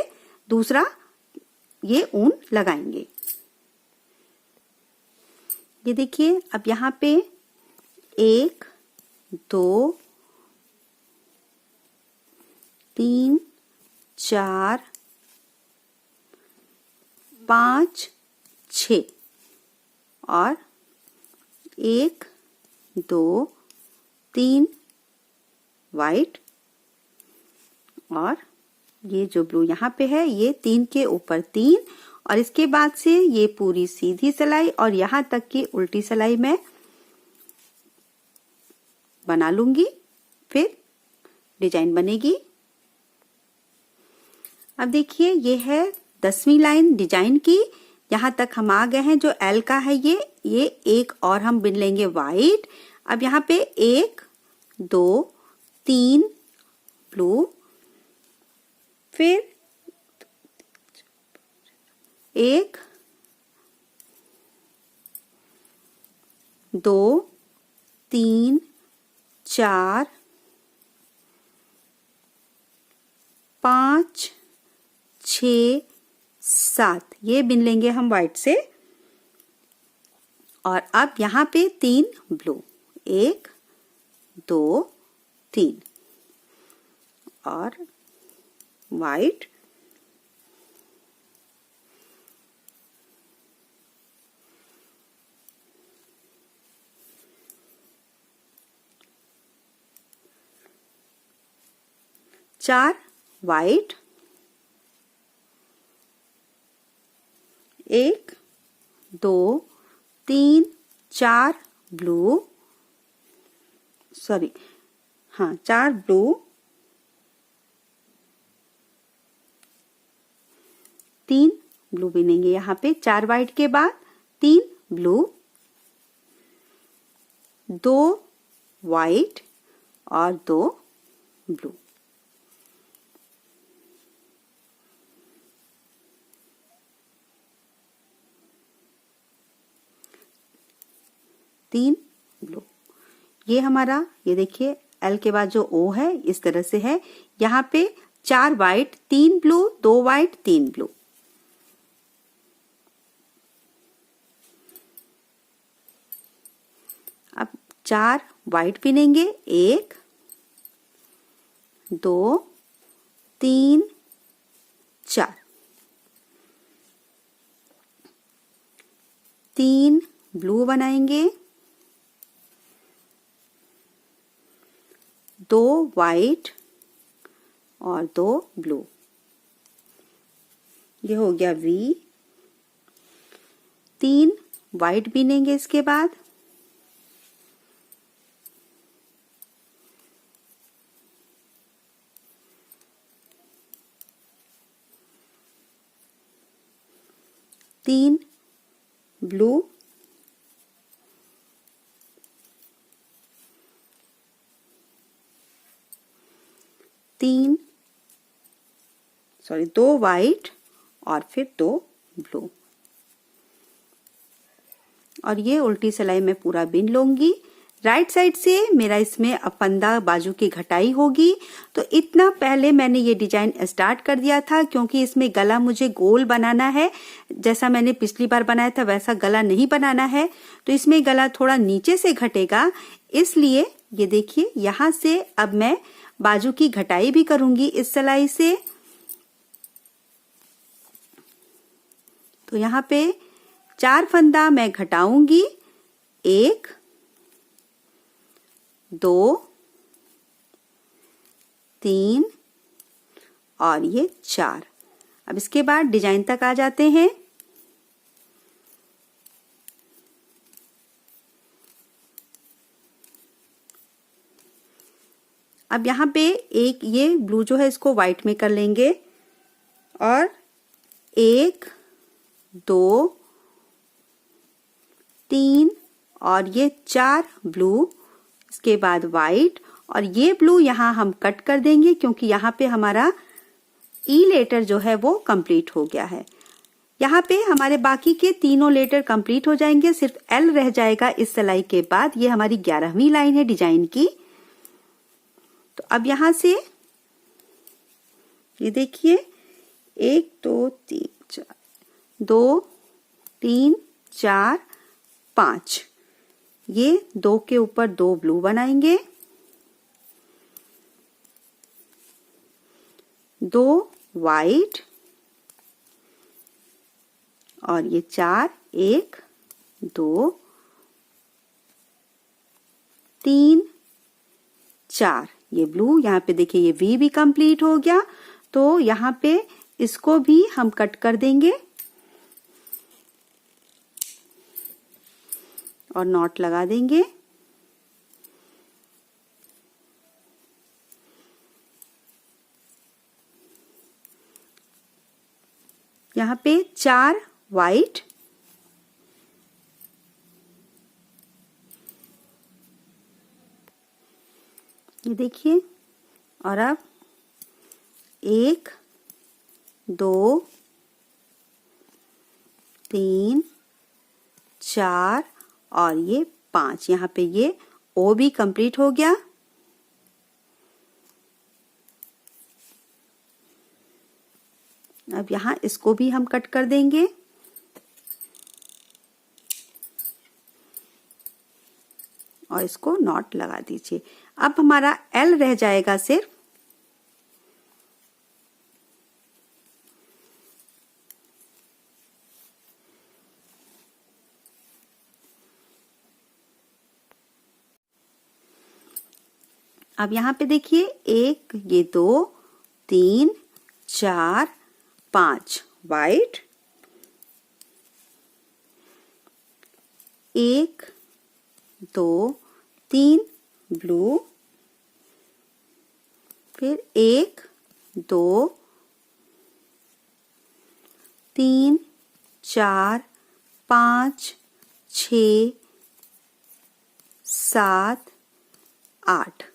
दूसरा ये ऊन लगाएंगे। ये देखिए अब यहाँ पे 1 2 3 4 5 6 और 1 2 3 व्हाइट, और ये जो ब्लू यहाँ पे है ये 3 के ऊपर 3, और इसके बाद से ये पूरी सीधी सिलाई और यहाँ तक की उल्टी सिलाई मैं बना लूंगी, फिर डिजाइन बनेगी। अब देखिए ये है 10वीं लाइन डिजाइन की। यहाँ तक हम आ गए हैं। जो एल का है ये एक और हम बिन लेंगे व्हाइट। अब यहाँ पे 1 2 3 ब्लू, फिर 1 2 3 4 5 6 7 ये बिन लेंगे हम व्हाइट से। और अब यहाँ पे 3 ब्लू, 1 2 3 और व्हाइट, चार व्हाइट, 1 2 3 4 ब्लू, सॉरी हाँ 4 ब्लू, 3 ब्लू बिनेंगे यहाँ पे। 4 व्हाइट के बाद 3 ब्लू, 2 व्हाइट और 2 ब्लू। तीन ब्लू, ये हमारा, ये देखिए एल के बाद जो ओ है इस तरह से है। यहाँ पे 4 व्हाइट 3 ब्लू, 2 व्हाइट 3 ब्लू। अब 4 व्हाइट बिनेंगे, 1 2 3 4, 3 ब्लू बनाएंगे, 2 व्हाइट और 2 ब्लू। ये हो गया वी। 3 व्हाइट बिनेंगे इसके बाद, तीन ब्लू, 2 व्हाइट और फिर 2 ब्लू। और ये उल्टी सिलाई में पूरा बिन लूंगी। राइट साइड से मेरा इसमें अब फंदा बाजू की घटाई होगी। तो इतना पहले मैंने ये डिजाइन स्टार्ट कर दिया था क्योंकि इसमें गला मुझे गोल बनाना है। जैसा मैंने पिछली बार बनाया था वैसा गला नहीं बनाना है, तो इसमें गला थोड़ा नीचे से घटेगा। इसलिए ये देखिए यहाँ से अब मैं बाजू की घटाई भी करूंगी इस सिलाई से। तो यहाँ पे 4 फंदा मैं घटाऊंगी, 1 2 3 और ये 4। अब इसके बाद डिजाइन तक आ जाते हैं। अब यहाँ पे एक ये ब्लू जो है इसको व्हाइट में कर लेंगे और 1 2 3 और ये 4 ब्लू, इसके बाद व्हाइट। और ये ब्लू यहाँ हम कट कर देंगे क्योंकि यहाँ पे हमारा ई लेटर जो है वो कंप्लीट हो गया है। यहाँ पे हमारे बाकी के तीनों लेटर कंप्लीट हो जाएंगे, सिर्फ एल रह जाएगा इस सिलाई के बाद। ये हमारी 11वीं लाइन है डिजाइन की। तो अब यहाँ से ये देखिए 1 2 3 4 2 3 4 5, ये 2 के ऊपर 2 ब्लू बनाएंगे, 2 व्हाइट और ये 4 1 2 3 4, ये ब्लू। यहाँ पे देखिए ये वी भी कंप्लीट हो गया। तो यहाँ पे इसको भी हम कट कर देंगे और नॉट लगा देंगे। यहाँ पे 4 व्हाइट, ये देखिए, और अब 1 2 3 4 और ये 5। यहाँ पे ये ओ भी कंप्लीट हो गया। अब यहाँ इसको भी हम कट कर देंगे। और इसको नॉट लगा दीजिए। अब हमारा एल रह जाएगा सिर्फ। अब यहाँ पे देखिए 1 ये 2 3 4 5 वाइट, 1 2 3 ब्लू, फिर 1 2 3 4 5 6 7 8।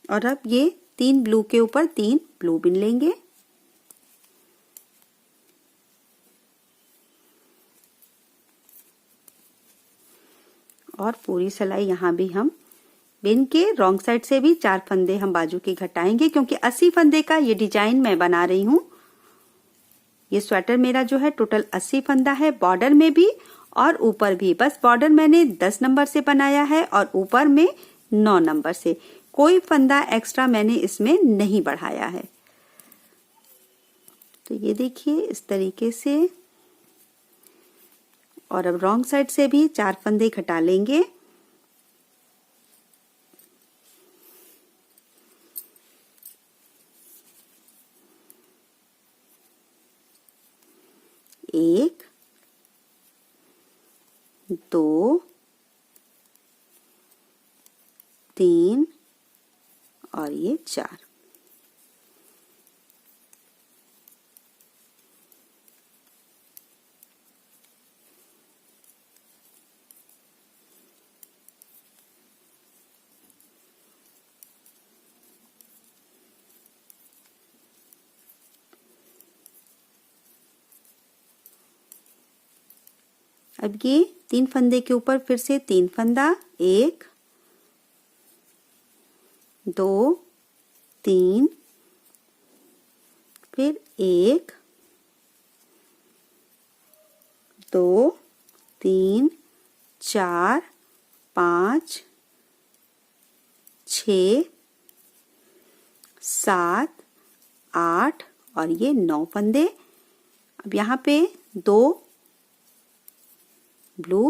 और अब ये 3 ब्लू के ऊपर 3 ब्लू बिन लेंगे। और पूरी सिलाई यहाँ भी हम बिन के रॉन्ग साइड से भी 4 फंदे हम बाजू के घटाएंगे, क्योंकि 80 फंदे का ये डिजाइन मैं बना रही हूँ। ये स्वेटर मेरा जो है टोटल 80 फंदा है, बॉर्डर में भी और ऊपर भी। बस बॉर्डर मैंने 10 नंबर से बनाया है और ऊपर में 9 नंबर से। कोई फंदा एक्स्ट्रा मैंने इसमें नहीं बढ़ाया है। तो ये देखिए इस तरीके से। और अब रॉन्ग साइड से भी 4 फंदे घटा लेंगे। एक 2 3 और ये 4। अब ये 3 फंदे के ऊपर फिर से 3 फंदा, 1 2 3, फिर 1 2 3 4 5 6 7 8 और ये 9 फंदे। अब यहाँ पे 2 ब्लू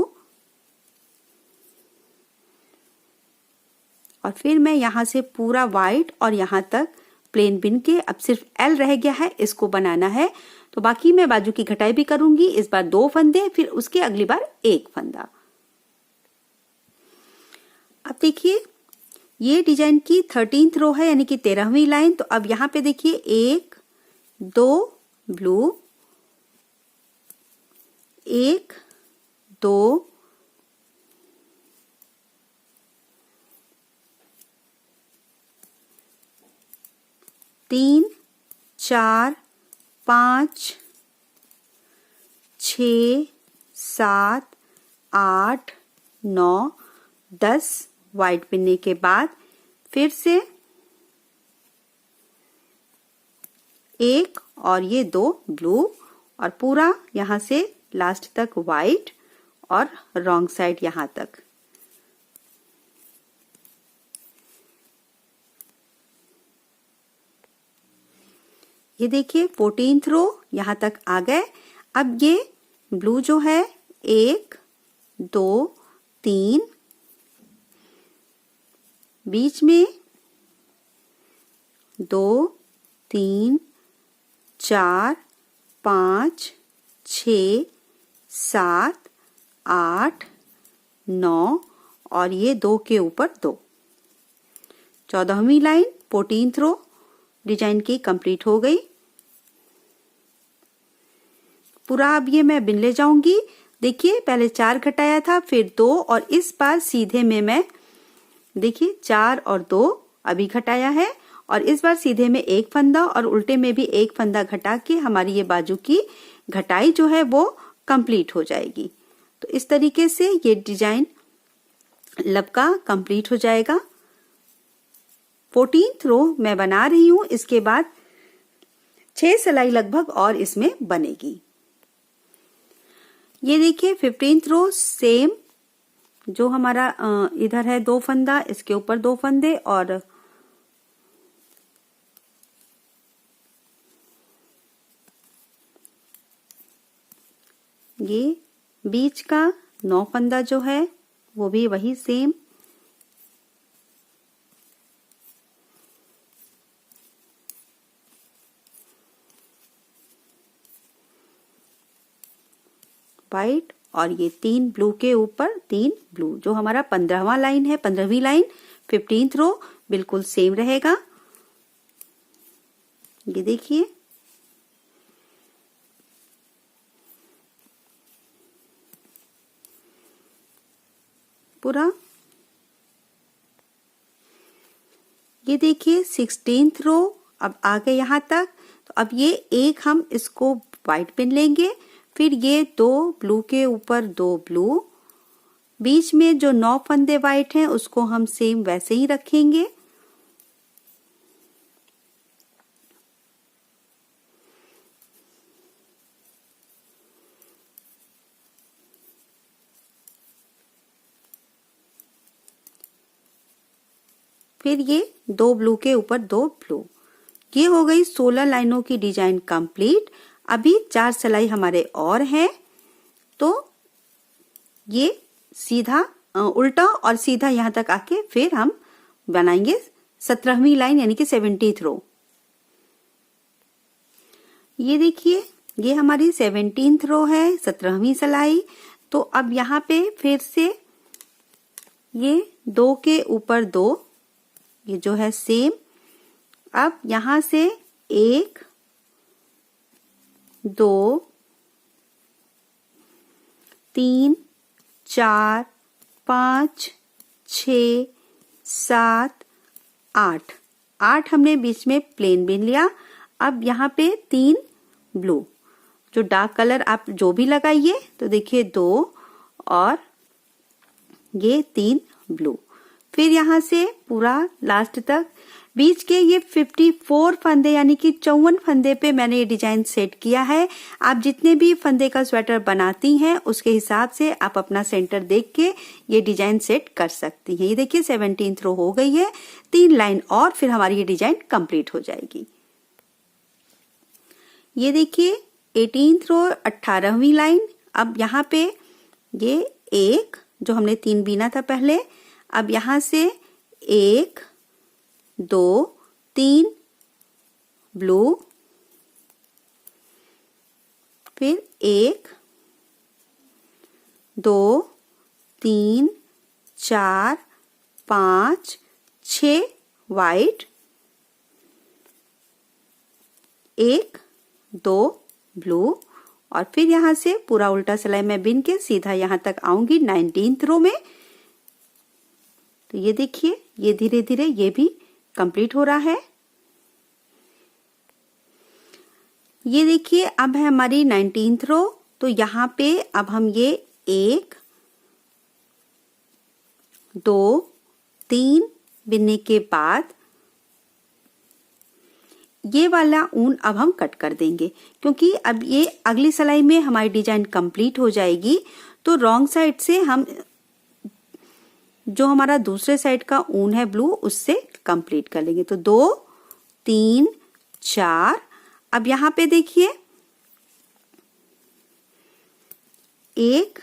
और फिर मैं यहाँ से पूरा वाइट और यहाँ तक प्लेन बिन के, अब सिर्फ एल रह गया है, इसको बनाना है। तो बाकी मैं बाजू की घटाई भी करूंगी। इस बार 2 फंदे, फिर उसके अगली बार 1 फंदा। अब देखिए ये डिजाइन की 13th रो है, यानी कि 13वीं लाइन। तो अब यहाँ पे देखिए 1 2 ब्लू, 1 2 3 4 5 6 7 8 9 10 वाइट बिनने के बाद फिर से 1 और ये 2 ब्लू और पूरा यहाँ से लास्ट तक वाइट और रॉन्ग साइड यहाँ तक। ये देखिए 14th रो यहाँ तक आ गए। अब ये ब्लू जो है 1 2 3, बीच में 2 3 4 5 6 7 8 9 और ये 2 के ऊपर 2। 14वीं लाइन 14th रो डिजाइन की कंप्लीट हो गई। पूरा अब ये मैं बिन ले जाऊंगी। देखिए पहले 4 घटाया था, फिर 2 और इस बार सीधे में मैं देखिए 4 और 2 अभी घटाया है और इस बार सीधे में एक फंदा और उल्टे में भी एक फंदा घटा के हमारी ये बाजू की घटाई जो है वो कंप्लीट हो जाएगी। तो इस तरीके से ये डिजाइन लब का कंप्लीट हो जाएगा। 14th रो मैं बना रही हूं, इसके बाद 6 सिलाई लगभग और इसमें बनेगी। ये देखिए 15th रो सेम, जो हमारा इधर है 2 फंदा, इसके ऊपर 2 फंदे और ये बीच का 9 फंदा जो है वो भी वही सेम। वाइट और ये 3 ब्लू के ऊपर 3 ब्लू, जो हमारा 15वां लाइन है, 15वीं लाइन 15th रो बिल्कुल सेम रहेगा। ये देखिए पूरा। ये देखिए 16th रो अब आ गए यहाँ तक। तो अब ये एक हम इसको वाइट पिन लेंगे, फिर ये 2 ब्लू के ऊपर 2 ब्लू, बीच में जो 9 फंदे वाइट हैं उसको हम सेम वैसे ही रखेंगे। फिर ये 2 ब्लू के ऊपर 2 ब्लू। ये हो गई 16 लाइनों की डिजाइन कंप्लीट। अभी 4 सिलाई हमारे और हैं, तो ये सीधा उल्टा और सीधा यहाँ तक आके फिर हम बनाएंगे 17वीं लाइन यानी कि 70th रो। ये देखिए ये हमारी 17th रो है, 17वीं सिलाई। तो अब यहाँ पे फिर से ये 2 के ऊपर 2, ये जो है सेम। अब यहां से 1 2 3 4 5 6 7 8 8 हमने बीच में प्लेन बिन लिया। अब यहाँ पे 3 ब्लू, जो डार्क कलर आप जो भी लगाइए। तो देखिए 2 और ये 3 ब्लू। फिर यहाँ से पूरा लास्ट तक बीच के ये 54 फंदे यानी कि 54 फंदे पे मैंने ये डिजाइन सेट किया है। आप जितने भी फंदे का स्वेटर बनाती हैं उसके हिसाब से आप अपना सेंटर देख के ये डिजाइन सेट कर सकती हैं। ये देखिए 17th रो हो गई है, 3 लाइन और फिर हमारी ये डिजाइन कंप्लीट हो जाएगी। ये देखिए 18th रो 18वीं लाइन। अब यहाँ पे ये एक जो हमने 3 बीना था पहले, अब यहाँ से 1 2 3 ब्लू, फिर 1 2 3 4 5 6 वाइट, 1 2 ब्लू और फिर यहाँ से पूरा उल्टा सिलाई मैं बिन के सीधा यहाँ तक आऊंगी 19th रो में। तो ये देखिए ये धीरे धीरे ये भी कंप्लीट हो रहा है। ये देखिए अब है हमारी 19th रो। तो यहाँ पे अब हम ये 1 2 3 बिनने के बाद ये वाला ऊन अब हम कट कर देंगे, क्योंकि अब ये अगली सिलाई में हमारी डिजाइन कंप्लीट हो जाएगी। तो रॉन्ग साइड से हम जो हमारा दूसरे साइड का ऊन है ब्लू उससे कंप्लीट कर लेंगे। तो 2 3 4। अब यहाँ पे देखिए 1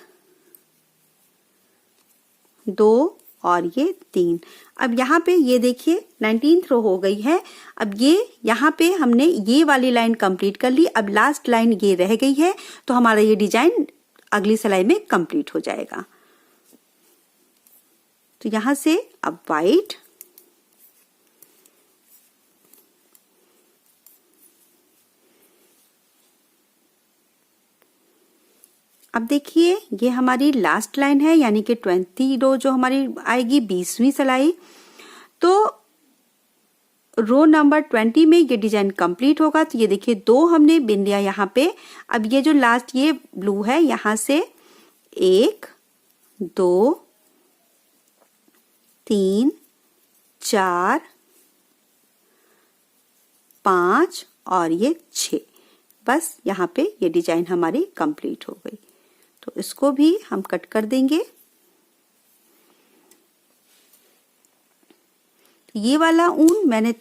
2 और ये 3। अब यहाँ पे ये देखिए 19th रो हो गई है। अब ये यहाँ पे हमने ये वाली लाइन कंप्लीट कर ली। अब लास्ट लाइन ये रह गई है, तो हमारा ये डिजाइन अगली सिलाई में कंप्लीट हो जाएगा। तो यहां से अब वाइट, अब देखिए ये हमारी लास्ट लाइन है, यानी कि 20 रो जो हमारी आएगी 20वीं सिलाई। तो रो नंबर 20 में ये डिजाइन कंप्लीट होगा। तो ये देखिए 2 हमने बिन लिया यहाँ पे। अब ये जो लास्ट ये ब्लू है, यहाँ से 1 2 3 4 5 और ये 6, बस यहाँ पे ये डिजाइन हमारी कंप्लीट हो गई। तो इसको भी हम कट कर देंगे। ये वाला ऊन मैंने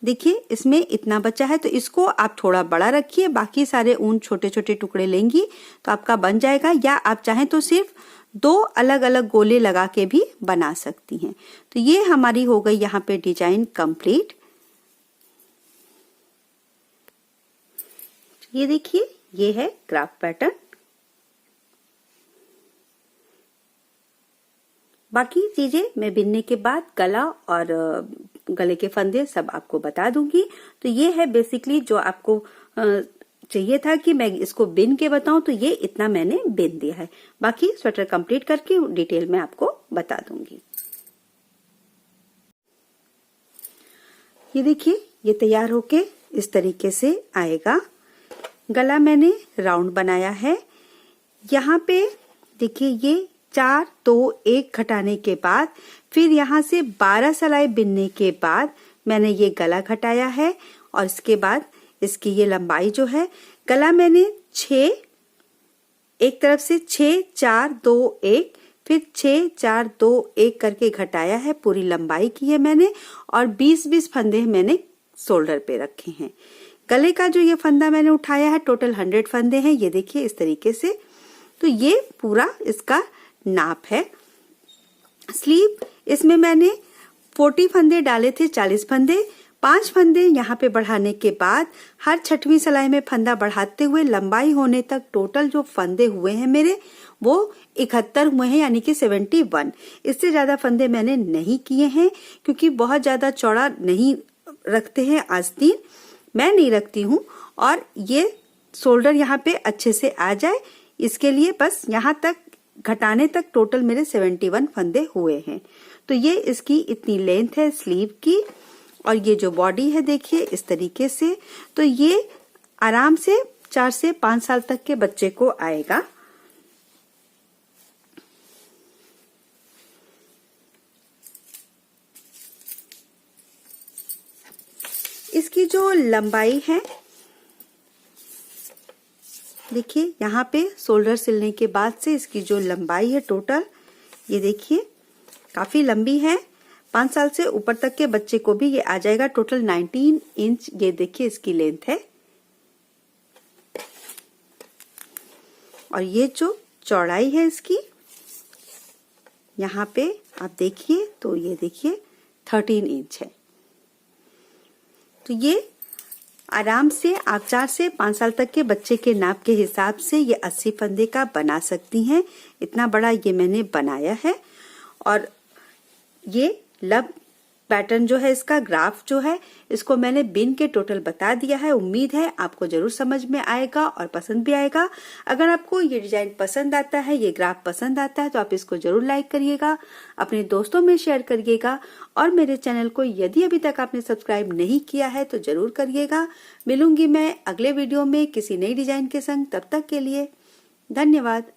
देखिए इसमें इतना बचा है, तो इसको आप थोड़ा बड़ा रखिए, बाकी सारे ऊन छोटे छोटे टुकड़े लेंगी तो आपका बन जाएगा। या आप चाहें तो सिर्फ 2 अलग अलग गोले लगा के भी बना सकती हैं। तो ये हमारी हो गई यहाँ पे डिजाइन कंप्लीट। ये देखिए ये है क्राफ्ट पैटर्न। बाकी चीजें मैं बिनने के बाद गला और गले के फंदे सब आपको बता दूंगी। तो ये है बेसिकली जो आपको चाहिए था कि मैं इसको बिन के बताऊं, तो ये इतना मैंने बिन दिया है। बाकी स्वेटर कंप्लीट करके डिटेल में आपको बता दूंगी। ये देखिए ये तैयार होके इस तरीके से आएगा। गला मैंने राउंड बनाया है। यहाँ पे देखिए ये 4 2 1 घटाने के बाद फिर यहाँ से 12 सिलाई बिनने के बाद मैंने ये गला घटाया है। और इसके बाद इसकी ये लंबाई जो है, गला मैंने 6 एक तरफ से 6 4 2 1 फिर 6 4 2 1 करके घटाया है, पूरी लंबाई की है मैंने। और 20-20 फंदे मैंने शोल्डर पे रखे हैं। गले का जो ये फंदा मैंने उठाया है टोटल 100 फंदे हैं, ये देखिए इस तरीके से। तो ये पूरा इसका नाप है। स्लीव इसमें मैंने 40 फंदे डाले थे, 40 फंदे, 5 फंदे यहाँ पे बढ़ाने के बाद हर 6वीं सिलाई में फंदा बढ़ाते हुए लंबाई होने तक टोटल जो फंदे हुए हैं मेरे वो 71 हुए हैं, यानी कि 71। इससे ज्यादा फंदे मैंने नहीं किए हैं क्योंकि बहुत ज्यादा चौड़ा नहीं रखते हैं आस्तीन, मैं नहीं रखती हूँ। और ये शोल्डर यहाँ पे अच्छे से आ जाए इसके लिए बस यहाँ तक घटाने तक टोटल मेरे 71 फंदे हुए हैं। तो ये इसकी इतनी लेंथ है स्लीव की। और ये जो बॉडी है देखिए इस तरीके से। तो ये आराम से 4 से 5 साल तक के बच्चे को आएगा। इसकी जो लंबाई है देखिए यहाँ पे शोल्डर सिलने के बाद से इसकी जो लंबाई है टोटल, ये देखिए काफी लंबी है। 5 साल से ऊपर तक के बच्चे को भी ये आ जाएगा। टोटल 19 इंच ये देखिए इसकी लेंथ है। और ये जो चौड़ाई है इसकी यहाँ पे आप देखिए, तो ये देखिए 13 इंच है। तो ये आराम से आप 4 से 5 साल तक के बच्चे के नाप के हिसाब से ये 80 फंदे का बना सकती हैं। इतना बड़ा ये मैंने बनाया है। और ये लब पैटर्न जो है, इसका ग्राफ जो है, इसको मैंने बिन के टोटल बता दिया है। उम्मीद है आपको जरूर समझ में आएगा और पसंद भी आएगा। अगर आपको ये डिजाइन पसंद आता है, ये ग्राफ पसंद आता है, तो आप इसको जरूर लाइक करिएगा, अपने दोस्तों में शेयर करिएगा। और मेरे चैनल को यदि अभी तक आपने सब्सक्राइब नहीं किया है तो जरूर करिएगा। मिलूंगी मैं अगले वीडियो में किसी नई डिजाइन के संग। तब तक के लिए धन्यवाद।